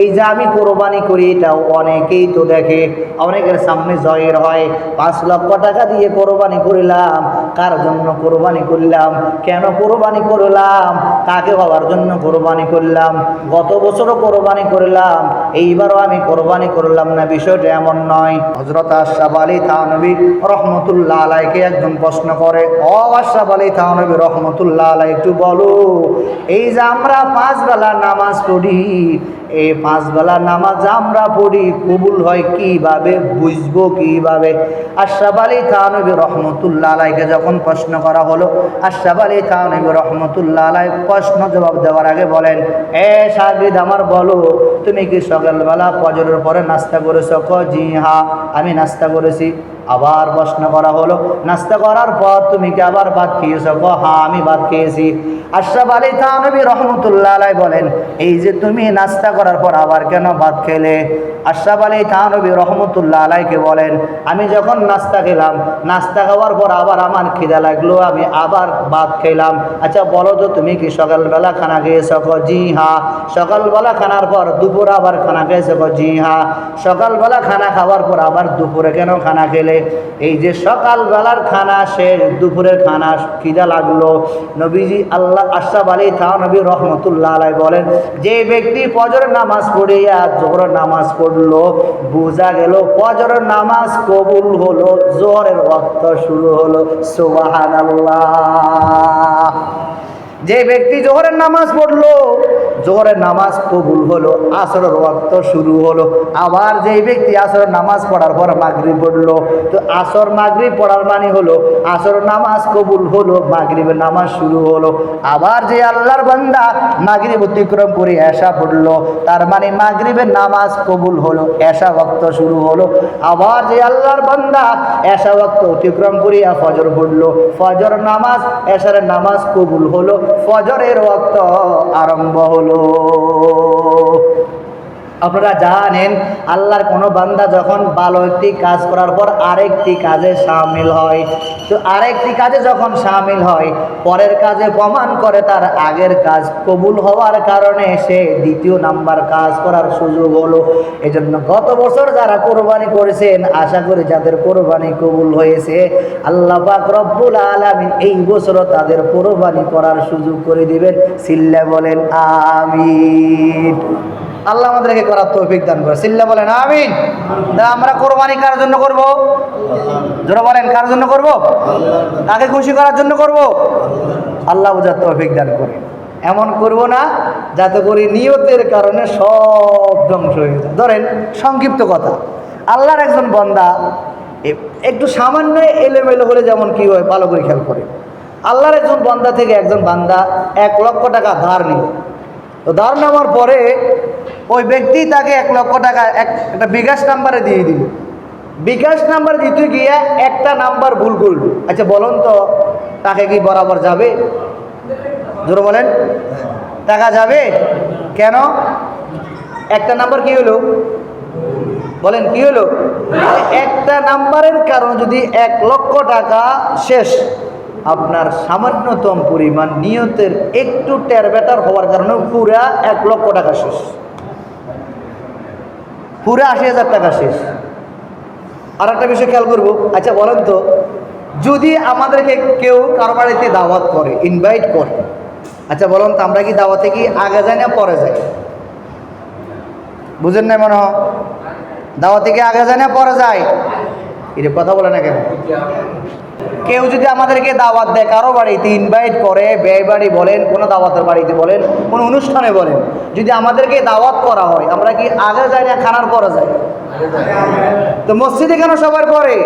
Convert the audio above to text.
এই যে আমি কোরবানি করি, এটা অনেকেই তো দেখে, অনেকের সামনে জয়ের হয়। 5 লক্ষ টাকা দিয়ে কোরবানি করলাম, কার জন্য কোরবানি করলাম, কেন কোরবানি করলাম, কাকে হওয়ার জন্য কোরবানি করলাম, গত বছরও কোরবানি করলাম, এইবারও আমি কোরবানি করলাম না। বিষয়টা এমন নয়। হযরত আশরাফ আলী থানভী রহমতুল্লাহ আলাইকে একজন প্রশ্ন করে, ও আশরাফ আলী থানভী রহমতুল্লাহ আলাই, একটু বলো, এই যে আমরা 5 বেলা নামাজ পড়ি, এই 5 বেলা নামাজ আমরা পড়ি, কবুল হয় কিভাবে, বুঝবো কিভাবে? আশরাফ আলী থানভী রহমতুল্লাহ আলাইকে যখন প্রশ্ন করা হলো, আশরাফ আলী থানভী রহমতুল্লাহ আলাই প্রশ্ন জবাব দেওয়ার আগে বলেন, শাগিদ আমার, বলো তুমি কি সকালবেলা ফজরের পরে নাস্তা করেছো? জি হ্যাঁ, আমি নাস্তা করেছি। আবার প্রশ্ন করা হলো, নাস্তা করার পর তুমি কি আবার ভাত খেয়েছো? হ্যাঁ, আমি ভাত খেয়েছি। আশরাফ আলী থানভী রহমতুল্লাহ আলাই বলেন, এই যে তুমি নাস্তা করার পর আবার কেন ভাত খেলে? আশরাফ আলী থানভী রহমতুল্লাহ আলাইকে বলেন, আমি যখন নাস্তা খেলাম, নাস্তা খাওয়ার পর আবার আমার খিদা লাগলো, আমি আবার ভাত খেলাম। আচ্ছা বলো তো, তুমি কি সকালবেলা খানা খেয়েছো? জি হ্যাঁ। সকালবেলা খানার পর দুপুর আবার খানা খেয়েছো? জি হ্যাঁ। সকালবেলা খানা খাওয়ার পর আবার দুপুরে কেন খানা খেলে? এই যে সকালবেলার খানা শেষ, দুপুরের খানা খিদা লাগলো। নবীজি আশরাফ আলী থানভী রহমতুল্লাহ আলাই বলেন, যে ব্যক্তি ফজরের নামাজ পড়িয়া যোহরের নামাজ পড়লো, বোঝা গেল ফজরের নামাজ কবুল হলো, যোহরের ওয়াক্ত শুরু হলো। সুবহানাল্লাহ। যে ব্যক্তি যোহরের নামাজ পড়লো, যোহরের নামাজ কবুল হলো, আসরের ওয়াক্ত শুরু হলো। আবার যেই ব্যক্তি আসরের নামাজ পড়ার পর মাগরিব পড়লো, তো আসর মাগরিব পড়ার মানে হলো আসরের নামাজ কবুল হলো, মাগরিবের নামাজ শুরু হলো। আবার যে আল্লাহর বান্দা মাগরিব অতিক্রম করে এশা পড়লো, তার মানে মাগরিবের নামাজ কবুল হলো, এশা ওয়াক্ত শুরু হলো। আবার যে আল্লাহর বান্দা এশা ওয়াক্ত অতিক্রম করিয়া ফজর পড়লো, ফজর নামাজ, এশারের নামাজ কবুল হলো, ফজরের ওয়াক্ত আরম্ভ হলো। আপনারা জানেন, আল্লাহর কোনো বান্দা যখন ভালো একটি কাজ করার পর আরেকটি কাজে সামিল হয়, তো আরেকটি কাজে যখন সামিল হয়, পরের কাজে প্রমাণ করে তার আগের কাজ কবুল হওয়ার কারণে সে দ্বিতীয় নাম্বার কাজ করার সুযোগ হলো। এজন্য গত বছর যারা কোরবানি করেছেন, আশা করি যাদের কোরবানি কবুল হয়েছে, আল্লাহ পাক রব্বুল আলামিন এই বছরও তাদের কোরবানি করার সুযোগ করে দিবেন। সিল্লা বলেন আমিন। আল্লাহ আমাদেরকে করার তৌফিক দান করে। সিল্লা বলেন আমিন। আমরা কোরবানি কার জন্য করব? যারা বলেন কার জন্য করব? কাকে খুশি করার জন্য করব? আল্লাহ বুঝার তৌফিক দান করে। এমন করব না যাতে করে নিয়তের কারণে সব ধ্বংস হয়ে যায়। ধরেন সংক্ষিপ্ত কথা, আল্লাহর একজন বান্দা একটু সামান্য এলোমেলো হলে যেমন কি হয়, ভালো করে খেয়াল করে। আল্লাহর একজন বান্দা থেকে একজন বান্দা 1 লক্ষ টাকা ধার নিল। তো ধার নেওয়ার পরে ওই ব্যক্তি তাকে 1 লক্ষ টাকা একটা বিকাশ নাম্বারে দিয়ে দিল। বিকাশ নাম্বার দিতে গিয়ে একটা নাম্বার ভুল করল। আচ্ছা বলুন তো, তাকে কি বরাবর যাবে? জোরে বলেন, টাকা যাবে? কেন? একটা নাম্বার কি হলো? বলেন কি হলো? একটা নাম্বারের কারণে যদি 1 লক্ষ টাকা শেষ, আপনার সামান্যতম পরিমাণ নিয়তের একটু টেরবেটার হওয়ার কারণে পুরা 1 লক্ষ টাকা শেষ, পুরা 80,000 টাকা শেষ। আর একটা বিষয় খেয়াল করবো, আচ্ছা বলেন তো, যদি আমাদেরকে কেউ কারো বাড়িতে দাওয়াত করে, ইনভাইট করে, আচ্ছা বলুন তো, আমরা কি দাওয়াতে কি আগে যাই না পরে যাই? বুঝেন না মনে হয়? দাওয়াতে কি আগে যায় না পরে যায়? এটা কথা বলে না কেন? কেউ যদি আমাদেরকে দাওয়াত দেয়, কারো বাড়িতে ইনভাইট করে, বিয়ে বাড়ি বলেন, কোনো দাওয়াতের বাড়িতে বলেন, কোনো অনুষ্ঠানে বলেন, যদি আমাদেরকে দাওয়াত করা হয়, আমরা কি আগে যাই না খানার পরে যাই? তো মসজিদে কেন সবার পরে?